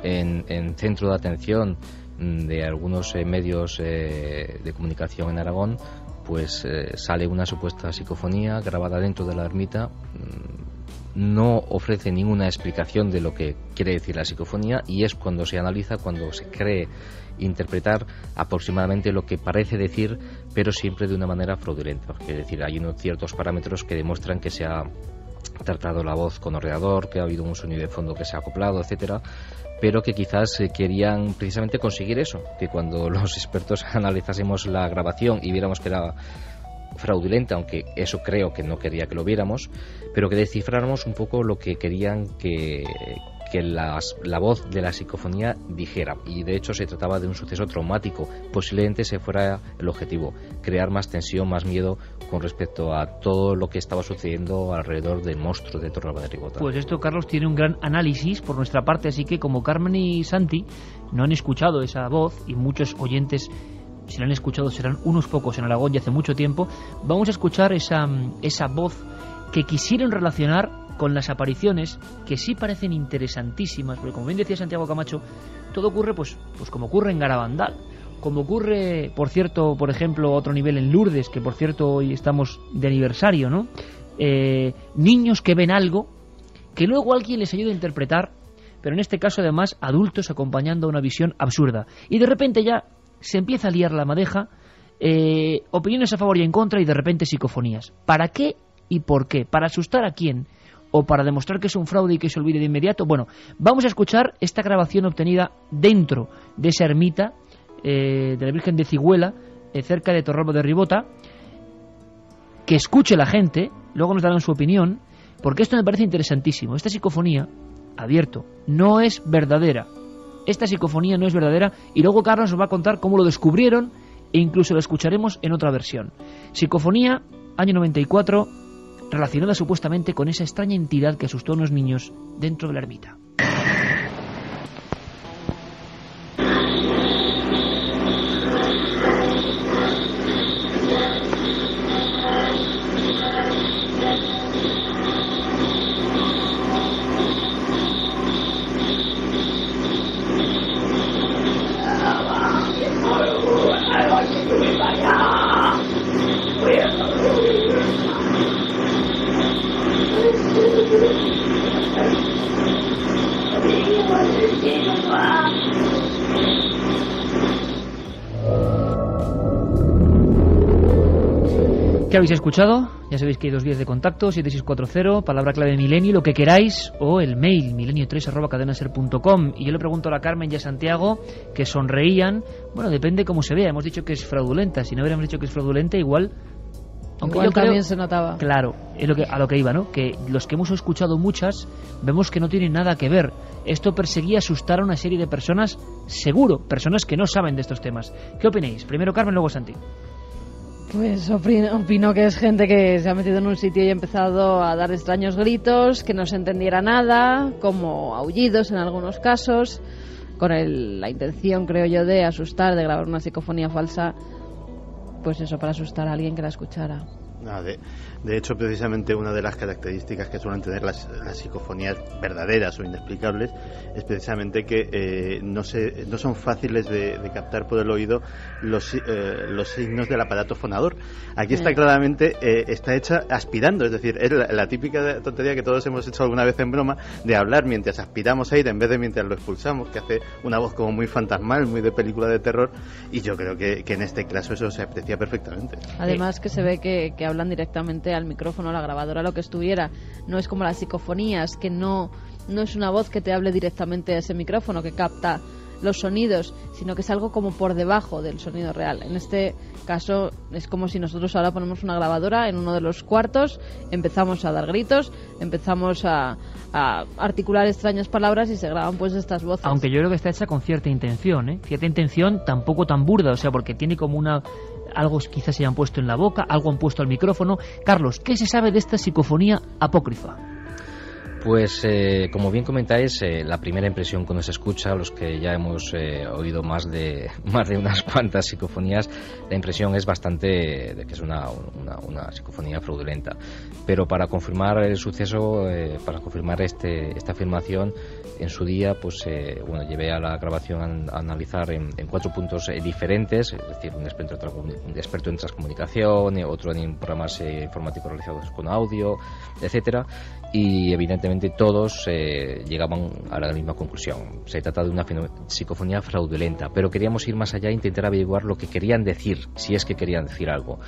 en centro de atención de algunos medios de comunicación en Aragón, pues sale una supuesta psicofonía grabada dentro de la ermita. No ofrece ninguna explicación de lo que quiere decir la psicofonía, y es cuando se analiza, cuando se cree interpretar aproximadamente lo que parece decir, pero siempre de una manera fraudulenta. Es decir, hay unos ciertos parámetros que demuestran que se ha tratado la voz con ordenador, que ha habido un sonido de fondo que se ha acoplado, etcétera, pero que quizás querían precisamente conseguir eso, que cuando los expertos analizásemos la grabación y viéramos que era fraudulenta, aunque eso creo que no quería que lo viéramos, pero que descifráramos un poco lo que querían que la voz de la psicofonía dijera. Y de hecho se trataba de un suceso traumático. Posiblemente ese fuera el objetivo, crear más tensión, más miedo con respecto a todo lo que estaba sucediendo alrededor del monstruo de Torralba de Ribota. Pues esto, Carlos, tiene un gran análisis por nuestra parte, así que como Carmen y Santi no han escuchado esa voz, y muchos oyentes, si la han escuchado, serán unos pocos en Aragón y hace mucho tiempo, vamos a escuchar esa voz que quisieron relacionar con las apariciones, que sí parecen interesantísimas, porque como bien decía Santiago Camacho, todo ocurre pues como ocurre en Garabandal, como ocurre, por cierto, por ejemplo, a otro nivel en Lourdes, que por cierto hoy estamos de aniversario, ¿no? Niños que ven algo, que luego alguien les ayuda a interpretar, pero en este caso además adultos acompañando una visión absurda, y de repente ya se empieza a liar la madeja, opiniones a favor y en contra, y de repente psicofonías. ¿Para qué y por qué? ¿Para asustar a quién? ¿O para demostrar que es un fraude y que se olvide de inmediato? Bueno, vamos a escuchar esta grabación obtenida dentro de esa ermita de la Virgen de Cigüela, cerca de Torralba de Ribota. Que escuche la gente, luego nos darán su opinión, porque esto me parece interesantísimo. Esta psicofonía, advierto, no es verdadera. Esta psicofonía no es verdadera, y luego Carlos nos va a contar cómo lo descubrieron, e incluso lo escucharemos en otra versión. Psicofonía, año 94, relacionada supuestamente con esa extraña entidad que asustó a unos niños dentro de la ermita. ¿Qué habéis escuchado? Ya sabéis que hay 2 vías de contacto, 7640, palabra clave milenio, lo que queráis, o el mail milenio3@cadenaser.com. Y yo le pregunto a la Carmen y a Santiago, que sonreían. Bueno, depende cómo se vea. Hemos dicho que es fraudulenta. Si no hubiéramos dicho que es fraudulenta, igual... Aunque igual yo creo, también se notaba. Claro, es a lo que iba, ¿no? Que los que hemos escuchado muchas, vemos que no tienen nada que ver. Esto perseguía asustar a una serie de personas, seguro, personas que no saben de estos temas. ¿Qué opináis? Primero Carmen, luego Santi. Pues opino que es gente que se ha metido en un sitio y ha empezado a dar extraños gritos, que no se entendiera nada, como aullidos en algunos casos, con la intención, creo yo, de asustar, de grabar una psicofonía falsa, pues eso, para asustar a alguien que la escuchara. De hecho, precisamente una de las características que suelen tener las psicofonías verdaderas o inexplicables es precisamente que no son fáciles de captar por el oído los signos del aparato fonador. Aquí está claramente está hecha aspirando, es decir, es la típica tontería que todos hemos hecho alguna vez en broma, de hablar mientras aspiramos aire en vez de mientras lo expulsamos, que hace una voz como muy fantasmal, muy de película de terror, y yo creo que en este caso eso se aprecia perfectamente. Además que se ve que hablan directamente al micrófono, a la grabadora, lo que estuviera. No es como las psicofonías, que no no es una voz que te hable directamente a ese micrófono que capta los sonidos, sino que es algo como por debajo del sonido real. En este caso es como si nosotros ahora ponemos una grabadora en uno de los cuartos, empezamos a dar gritos, empezamos a articular extrañas palabras y se graban pues estas voces. Aunque yo creo que está hecha con cierta intención, cierta intención, tampoco tan burda, o sea, porque tiene como algo quizás se hayan puesto en la boca, algo han puesto al micrófono. Carlos, ¿qué se sabe de esta psicofonía apócrifa? Pues como bien comentáis, la primera impresión cuando se escucha, los que ya hemos oído más de unas cuantas psicofonías, la impresión es bastante de que es una psicofonía fraudulenta. Pero para confirmar el suceso, para confirmar esta afirmación, en su día llevé a la grabación a analizar en 4 puntos diferentes, es decir, un experto en transcomunicación, otro en programas informáticos realizados con audio, etcétera, y evidentemente todos llegaban a la misma conclusión. Se trata de una psicofonía fraudulenta, pero queríamos ir más allá e intentar averiguar lo que querían decir, si es que querían decir algo.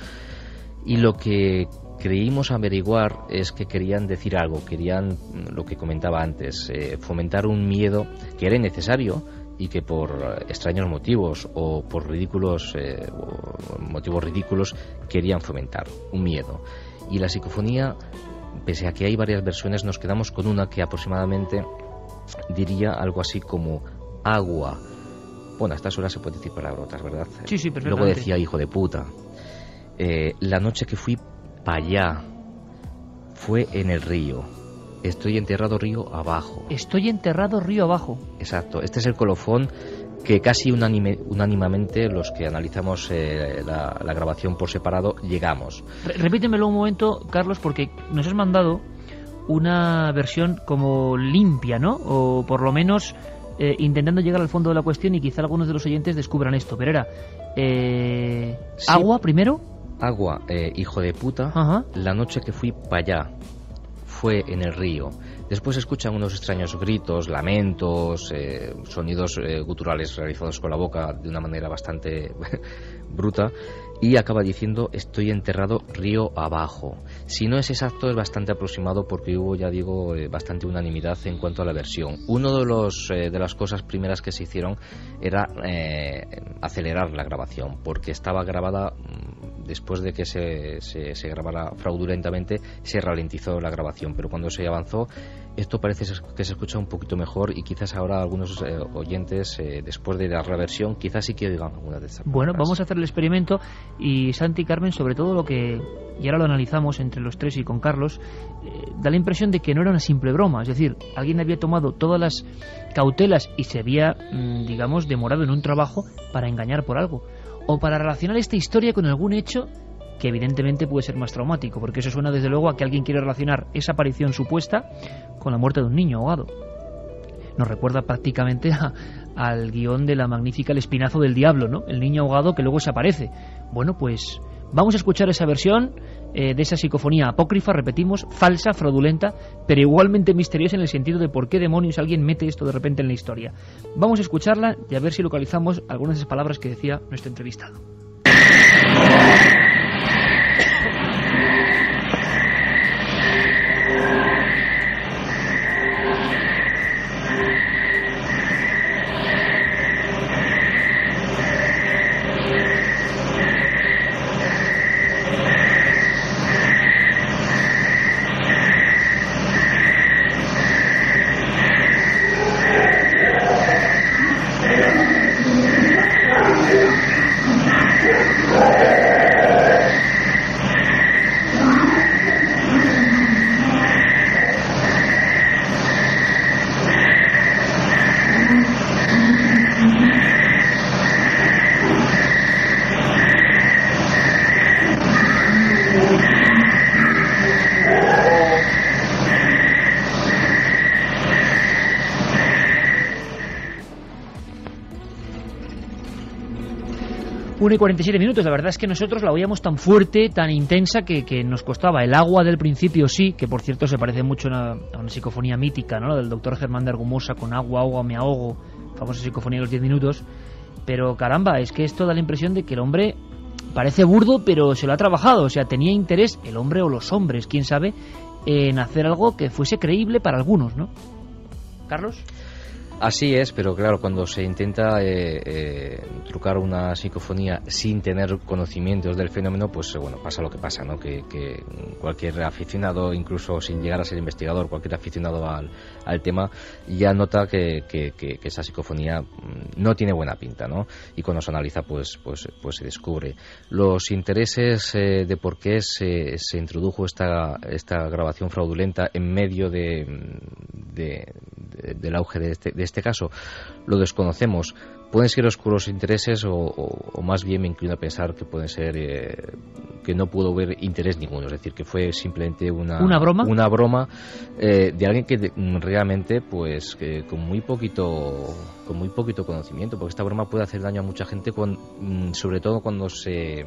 Y lo que creímos averiguar es que querían decir algo, querían, lo que comentaba antes, fomentar un miedo que era innecesario y que por extraños motivos o por motivos ridículos querían fomentar un miedo. Y la psicofonía, pese a que hay varias versiones, nos quedamos con una que aproximadamente diría algo así como agua. Bueno, a estas horas se puede decir palabrotas, ¿verdad? Sí, perfectamente. Luego decía hijo de puta. La noche que fui para allá fue en el río. Estoy enterrado río abajo. Estoy enterrado río abajo. Exacto. Este es el colofón que casi unánimamente los que analizamos la grabación por separado llegamos. Repítemelo un momento, Carlos, porque nos has mandado una versión como limpia, ¿no? O por lo menos intentando llegar al fondo de la cuestión, y quizá algunos de los oyentes descubran esto. Pero era sí. Agua primero. Agua, hijo de puta. Ajá. La noche que fui para allá fue en el río. Después escuchan unos extraños gritos, lamentos, sonidos guturales realizados con la boca de una manera bastante bruta, y acaba diciendo estoy enterrado río abajo. Si no es exacto, es bastante aproximado, porque hubo, ya digo, bastante unanimidad en cuanto a la versión. Uno de las cosas primeras que se hicieron era acelerar la grabación, porque estaba grabada después de que se grabara fraudulentamente, se ralentizó la grabación, pero cuando se avanzó, esto parece que se escucha un poquito mejor, y quizás ahora algunos oyentes, después de la reversión, quizás sí que oigan alguna de estas palabras. Bueno, vamos a hacer el experimento, y Santi y Carmen, sobre todo lo que, y ahora lo analizamos entre los tres y con Carlos, da la impresión de que no era una simple broma, es decir, alguien había tomado todas las cautelas y se había, digamos, demorado en un trabajo para engañar por algo, o para relacionar esta historia con algún hecho que evidentemente puede ser más traumático, porque eso suena desde luego a que alguien quiere relacionar esa aparición supuesta con la muerte de un niño ahogado. Nos recuerda prácticamente al guión de la magnífica El espinazo del diablo, ¿no? El niño ahogado que luego se aparece. Bueno, pues vamos a escuchar esa versión de esa psicofonía apócrifa, repetimos, falsa, fraudulenta, pero igualmente misteriosa en el sentido de por qué demonios alguien mete esto de repente en la historia. Vamos a escucharla y a ver si localizamos algunas de esas palabras que decía nuestro entrevistado. 1 y 47 minutos. La verdad es que nosotros la oíamos tan fuerte, tan intensa, que nos costaba. El agua del principio sí, que por cierto se parece mucho a una psicofonía mítica, ¿no? La del doctor Germán de Argumosa con agua, me ahogo, famosa psicofonía de los 10 minutos. Pero caramba, es que esto da la impresión de que el hombre parece burdo, pero se lo ha trabajado. O sea, tenía interés, el hombre o los hombres, quién sabe, en hacer algo que fuese creíble para algunos, ¿no? Carlos. Así es, pero claro, cuando se intenta trucar una psicofonía sin tener conocimientos del fenómeno, pues bueno, pasa lo que pasa, ¿no? Que cualquier aficionado, incluso sin llegar a ser investigador, cualquier aficionado al tema, ya nota que esa psicofonía no tiene buena pinta, ¿no? Y cuando se analiza, pues se descubre. Los intereses de por qué se introdujo esta grabación fraudulenta en medio del auge de este caso, lo desconocemos. Pueden ser oscuros intereses o más bien me inclino a pensar que pueden ser que no pudo haber interés ninguno, es decir, que fue simplemente una broma de alguien que realmente pues que con muy poquito conocimiento, porque esta broma puede hacer daño a mucha gente, sobre todo cuando se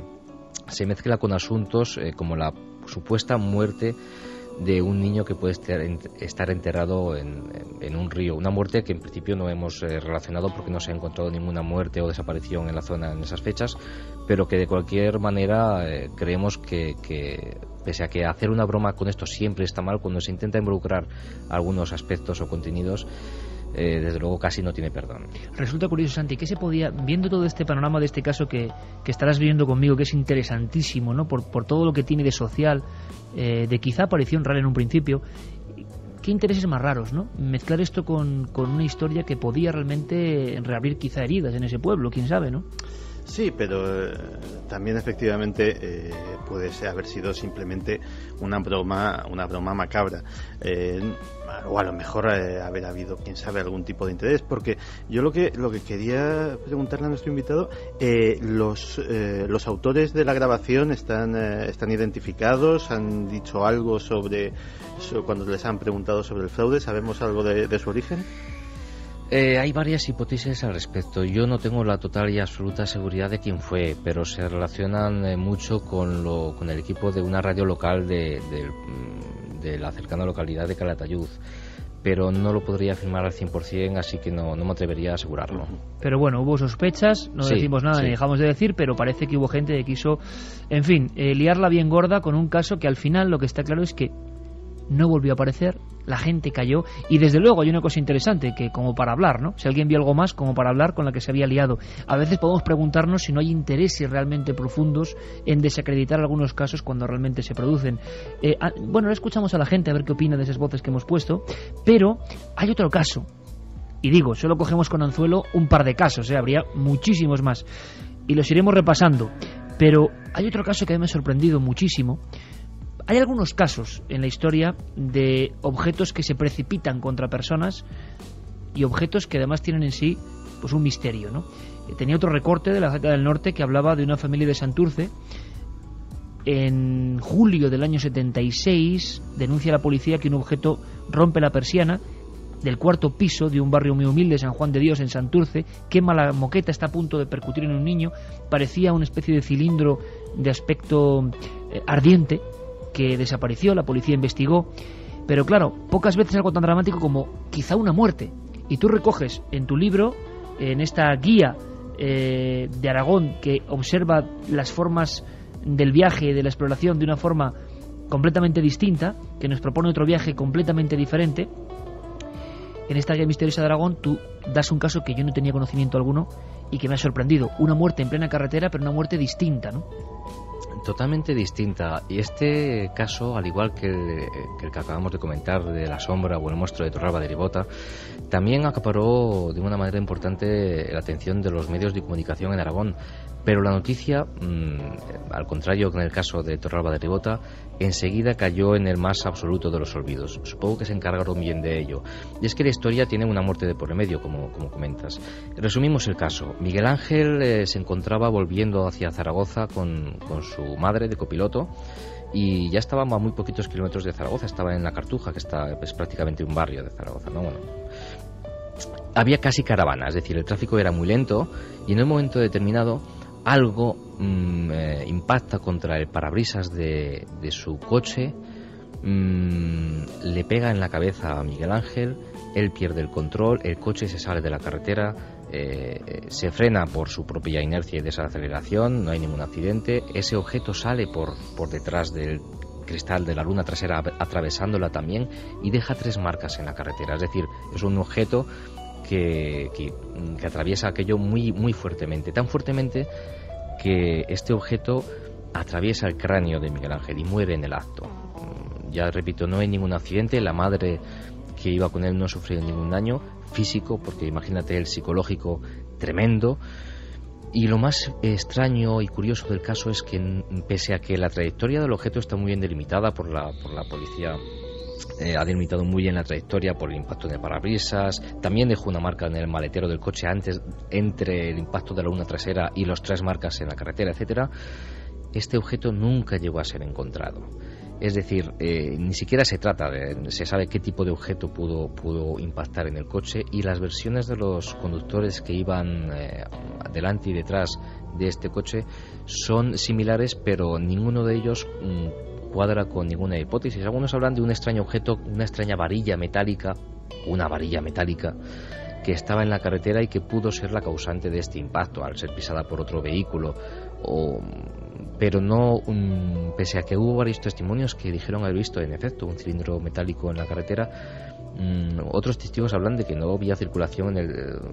mezcla con asuntos como la supuesta muerte de un niño que puede estar enterrado en un río. Una muerte que en principio no hemos relacionado porque no se ha encontrado ninguna muerte o desaparición en la zona en esas fechas, pero que de cualquier manera creemos que pese a que hacer una broma con esto siempre está mal, cuando se intenta involucrar algunos aspectos o contenidos, desde luego casi no tiene perdón. Resulta curioso, Santi, que se podía, viendo todo este panorama de este caso que estarás viendo conmigo, que es interesantísimo, ¿no? Por todo lo que tiene de social, de quizá aparición real en un principio, qué intereses más raros, ¿no? Mezclar esto con una historia que podía realmente reabrir quizá heridas en ese pueblo, quién sabe, ¿no? Sí, pero también efectivamente puede haber sido simplemente una broma macabra, o a lo mejor haber habido, quién sabe, algún tipo de interés, porque yo lo que quería preguntarle a nuestro invitado, los autores de la grabación están identificados, han dicho algo sobre cuando les han preguntado sobre el fraude, ¿sabemos algo de su origen? Hay varias hipótesis al respecto. Yo no tengo la total y absoluta seguridad de quién fue, pero se relacionan mucho con el equipo de una radio local de la cercana localidad de Calatayud, pero no lo podría afirmar al 100%, así que no me atrevería a asegurarlo. Pero bueno, hubo sospechas, no decimos nada ni dejamos de decir, pero parece que hubo gente que quiso, en fin, liarla bien gorda con un caso que al final lo que está claro es que no volvió a aparecer, la gente cayó, y desde luego hay una cosa interesante, que como para hablar, ¿no? Si alguien vio algo más, como para hablar con la que se había liado. A veces podemos preguntarnos si no hay intereses realmente profundos en desacreditar algunos casos cuando realmente se producen. Bueno, ahora escuchamos a la gente a ver qué opina de esas voces que hemos puesto, pero hay otro caso, y digo, solo cogemos con anzuelo un par de casos, habría muchísimos más, y los iremos repasando, pero hay otro caso que a mí me ha sorprendido muchísimo. Hay algunos casos en la historia de objetos que se precipitan contra personas y objetos que además tienen en sí pues un misterio, ¿no? Tenía otro recorte de la Gaceta del Norte que hablaba de una familia de Santurce. En julio del año 76 denuncia la policía que un objeto rompe la persiana del cuarto piso de un barrio muy humilde, San Juan de Dios, en Santurce, quema la moqueta, está a punto de percutir en un niño, parecía una especie de cilindro de aspecto ardiente, que desapareció, la policía investigó, pero claro, pocas veces algo tan dramático como quizá una muerte. Y tú recoges en tu libro, en esta guía de Aragón, que observa las formas del viaje, de la exploración de una forma completamente distinta, que nos propone otro viaje completamente diferente. En esta guía misteriosa de Aragón tú das un caso que yo no tenía conocimiento alguno y que me ha sorprendido, una muerte en plena carretera, pero una muerte distinta, ¿no? Totalmente distinta, y este caso, al igual que el que acabamos de comentar de La Sombra o el monstruo de Torralba de Ribota, también acaparó de una manera importante la atención de los medios de comunicación en Aragón, pero la noticia, al contrario que en el caso de Torralba de Ribota, enseguida cayó en el más absoluto de los olvidos. Supongo que se encargaron bien de ello. Y es que la historia tiene una muerte de por medio, como comentas. Resumimos el caso. Miguel Ángel se encontraba volviendo hacia Zaragoza con su madre de copiloto y ya estaba a muy poquitos kilómetros de Zaragoza. Estaba en La Cartuja, que es prácticamente un barrio de Zaragoza, ¿no? Bueno, había casi caravana, es decir, el tráfico era muy lento y en un momento determinado algo impacta contra el parabrisas de su coche, le pega en la cabeza a Miguel Ángel, él pierde el control, el coche se sale de la carretera, se frena por su propia inercia y desaceleración, no hay ningún accidente, ese objeto sale por detrás del cristal de la luna trasera atravesándola también, y deja 3 marcas en la carretera. Es decir, es un objeto que atraviesa aquello muy, muy fuertemente, tan fuertemente que este objeto atraviesa el cráneo de Miguel Ángel y muere en el acto. Ya repito, no hay ningún accidente, la madre que iba con él no ha sufrido ningún daño físico, porque imagínate el psicológico tremendo. Y lo más extraño y curioso del caso es que, pese a que la trayectoria del objeto está muy bien delimitada por la policía, ha delimitado muy bien la trayectoria por el impacto en el parabrisas, también dejó una marca en el maletero del coche antes, entre el impacto de la luna trasera y los 3 marcas en la carretera, etcétera. Este objeto nunca llegó a ser encontrado. Es decir, ni siquiera se sabe qué tipo de objeto pudo impactar en el coche, y las versiones de los conductores que iban delante y detrás de este coche son similares, pero ninguno de ellos cuadra con ninguna hipótesis. Algunos hablan de un extraño objeto, una extraña varilla metálica que estaba en la carretera y que pudo ser la causante de este impacto al ser pisada por otro vehículo, pero no, pese a que hubo varios testimonios que dijeron haber visto en efecto un cilindro metálico en la carretera, otros testigos hablan de que no había circulación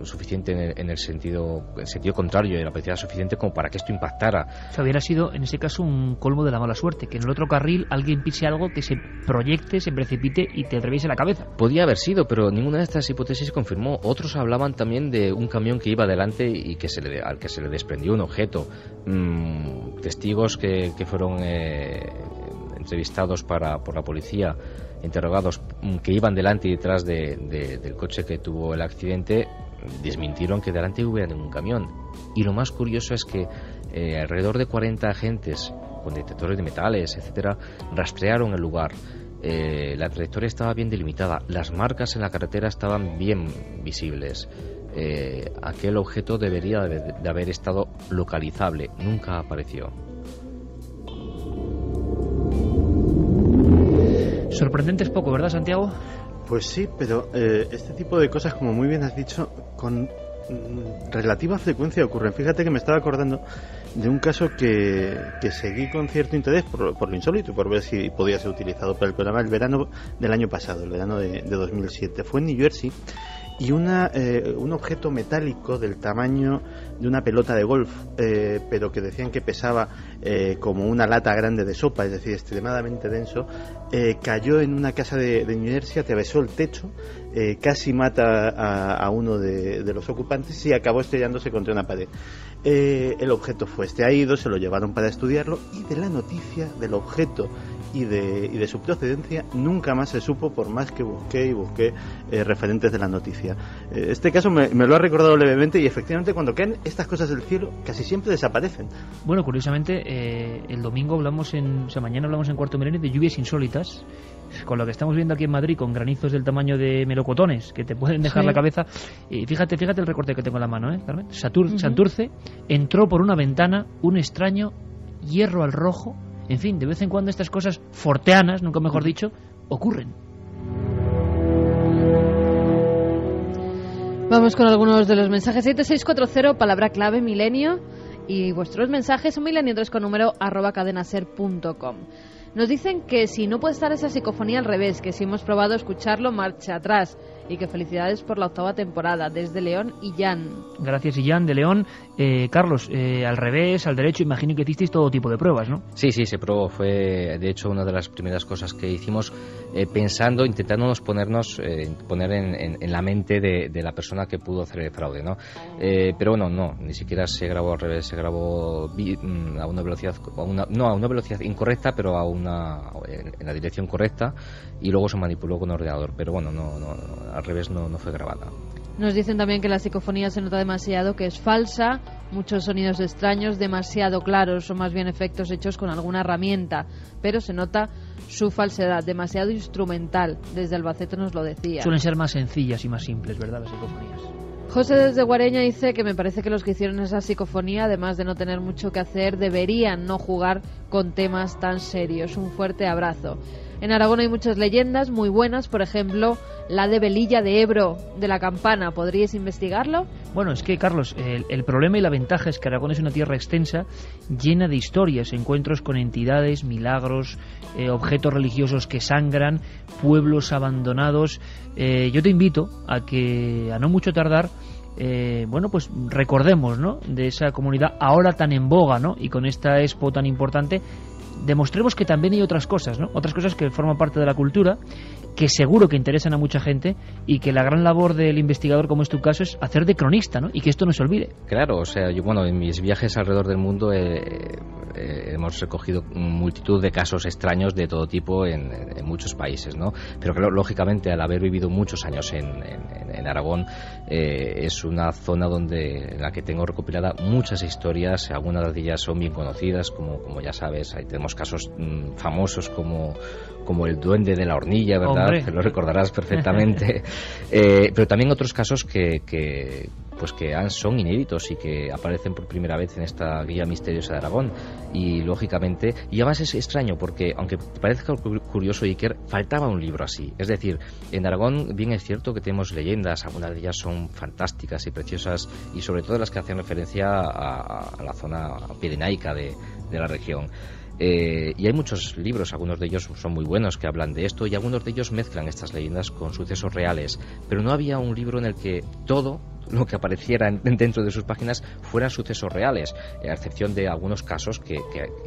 suficiente en el sentido contrario, de la velocidad suficiente como para que esto impactara. O sea, hubiera sido en ese caso un colmo de la mala suerte, que en el otro carril alguien pise algo que se proyecte, se precipite y te atraviese la cabeza. Podía haber sido, pero ninguna de estas hipótesis se confirmó. Otros hablaban también de un camión que iba delante y al que se le desprendió un objeto. Testigos que fueron entrevistados por la policía, interrogados, que iban delante y detrás del coche que tuvo el accidente, desmintieron que delante hubiera ningún camión. Y lo más curioso es que alrededor de 40 agentes con detectores de metales, etcétera, rastrearon el lugar. La trayectoria estaba bien delimitada, las marcas en la carretera estaban bien visibles. Aquel objeto debería de haber estado localizable, nunca apareció. Sorprendente es poco, ¿verdad, Santiago? Pues sí, pero este tipo de cosas, como muy bien has dicho, con relativa frecuencia ocurren. Fíjate que me estaba acordando de un caso que seguí con cierto interés por lo insólito y por ver si podía ser utilizado para el programa el verano del año pasado, el verano de 2007. Fue en New Jersey, y un objeto metálico del tamaño de una pelota de golf, pero que decían que pesaba como una lata grande de sopa, es decir, extremadamente denso, cayó en una casa de New Jersey, atravesó el techo, casi mata a uno de los ocupantes y acabó estrellándose contra una pared. El objeto fue extraído, se lo llevaron para estudiarlo, y de la noticia del objeto y de su procedencia nunca más se supo, por más que busqué referentes de la noticia. Este caso me lo ha recordado levemente, y efectivamente cuando caen estas cosas del cielo casi siempre desaparecen. Bueno, curiosamente el domingo mañana hablamos en Cuarto Milenio de lluvias insólitas, con lo que estamos viendo aquí en Madrid, con granizos del tamaño de melocotones que te pueden dejar la cabeza. Y fíjate el recorte que tengo en la mano, Carmen. Santurce, entró por una ventana un extraño hierro al rojo. En fin, de vez en cuando estas cosas forteanas, nunca mejor dicho, ocurren. Vamos con algunos de los mensajes. 7640, palabra clave, milenio, y vuestros mensajes son milenio3 con número @cadenaser.com. Nos dicen que si no puede estar esa psicofonía al revés, que si hemos probado escucharlo, marcha atrás, y que felicidades por la 8ª temporada, desde León y Jan. Gracias, Jan, de León. Carlos, al revés, al derecho, imagino que hicisteis todo tipo de pruebas, ¿no? Sí, se probó. Fue, de hecho, una de las primeras cosas que hicimos, intentándonos poner en la mente de la persona que pudo hacer el fraude, ¿no? Pero bueno, no, ni siquiera se grabó al revés, se grabó a una velocidad incorrecta, pero en la dirección correcta, y luego se manipuló con ordenador. Pero bueno, no, al revés no fue grabada. Nos dicen también que la psicofonía se nota demasiado, que es falsa, muchos sonidos extraños, demasiado claros, o más bien efectos hechos con alguna herramienta, pero se nota su falsedad, demasiado instrumental. Desde Albacete nos lo decía. Suelen ser más sencillas y más simples, ¿verdad?, las psicofonías. José desde Guareña dice que me parece que los que hicieron esa psicofonía, además de no tener mucho que hacer, deberían no jugar con temas tan serios. Un fuerte abrazo. En Aragón hay muchas leyendas muy buenas, por ejemplo, la de Velilla de Ebro, de la Campana. ¿Podríais investigarlo? Bueno, es que, Carlos, el problema y la ventaja es que Aragón es una tierra extensa, llena de historias, encuentros con entidades, milagros, objetos religiosos que sangran, pueblos abandonados. Yo te invito a que, a no mucho tardar, bueno, pues recordemos, ¿no?, de esa comunidad ahora tan en boga, ¿no?, y con esta expo tan importante, demostremos que también hay otras cosas, ¿no?, otras cosas que forman parte de la cultura, que seguro que interesan a mucha gente, y que la gran labor del investigador, como es tu caso, es hacer de cronista, ¿no?, y que esto no se olvide. Claro, o sea, yo, bueno, en mis viajes alrededor del mundo hemos recogido multitud de casos extraños de todo tipo en muchos países, ¿no? Pero claro, lógicamente, al haber vivido muchos años en Aragón, es una zona en la que tengo recopilada muchas historias. Algunas de ellas son bien conocidas, como ya sabes, ahí tenemos casos famosos como el duende de la hornilla, ¿verdad? Hombre. Que lo recordarás perfectamente. Pero también otros casos que son inéditos y que aparecen por primera vez en esta guía misteriosa de Aragón. Y lógicamente, y además es extraño porque, aunque parezca curioso, Iker, faltaba un libro así. Es decir, en Aragón bien es cierto que tenemos leyendas, algunas de ellas son fantásticas y preciosas, y sobre todo las que hacen referencia a la zona pirenaica de la región. Y hay muchos libros, algunos de ellos son muy buenos, que hablan de esto, y algunos de ellos mezclan estas leyendas con sucesos reales, pero no había un libro en el que todo lo que apareciera dentro de sus páginas fueran sucesos reales, a excepción de algunos casos que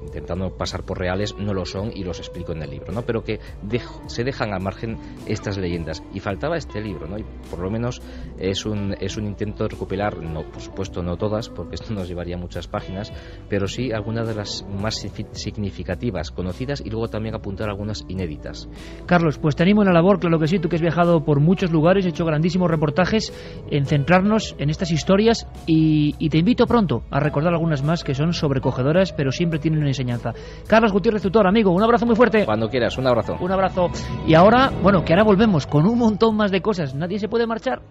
intentando pasar por reales no lo son, y los explico en el libro, ¿no? Pero que se dejan al margen estas leyendas, y faltaba este libro, ¿no? Y por lo menos es un intento de recopilar, no, por supuesto no todas, porque esto nos llevaría muchas páginas, pero sí algunas de las más significativas, conocidas, y luego también apuntar algunas inéditas. Carlos, pues te animo en la labor, claro que sí, tú que has viajado por muchos lugares, hecho grandísimos reportajes, en centrarnos en estas historias, y te invito pronto a recordar algunas más que son sobrecogedoras, pero siempre tienen una enseñanza. Carlos Gutiérrez, tutor, amigo, un abrazo muy fuerte. Cuando quieras, un abrazo. Un abrazo. Y ahora, bueno, que ahora volvemos con un montón más de cosas. Nadie se puede marchar.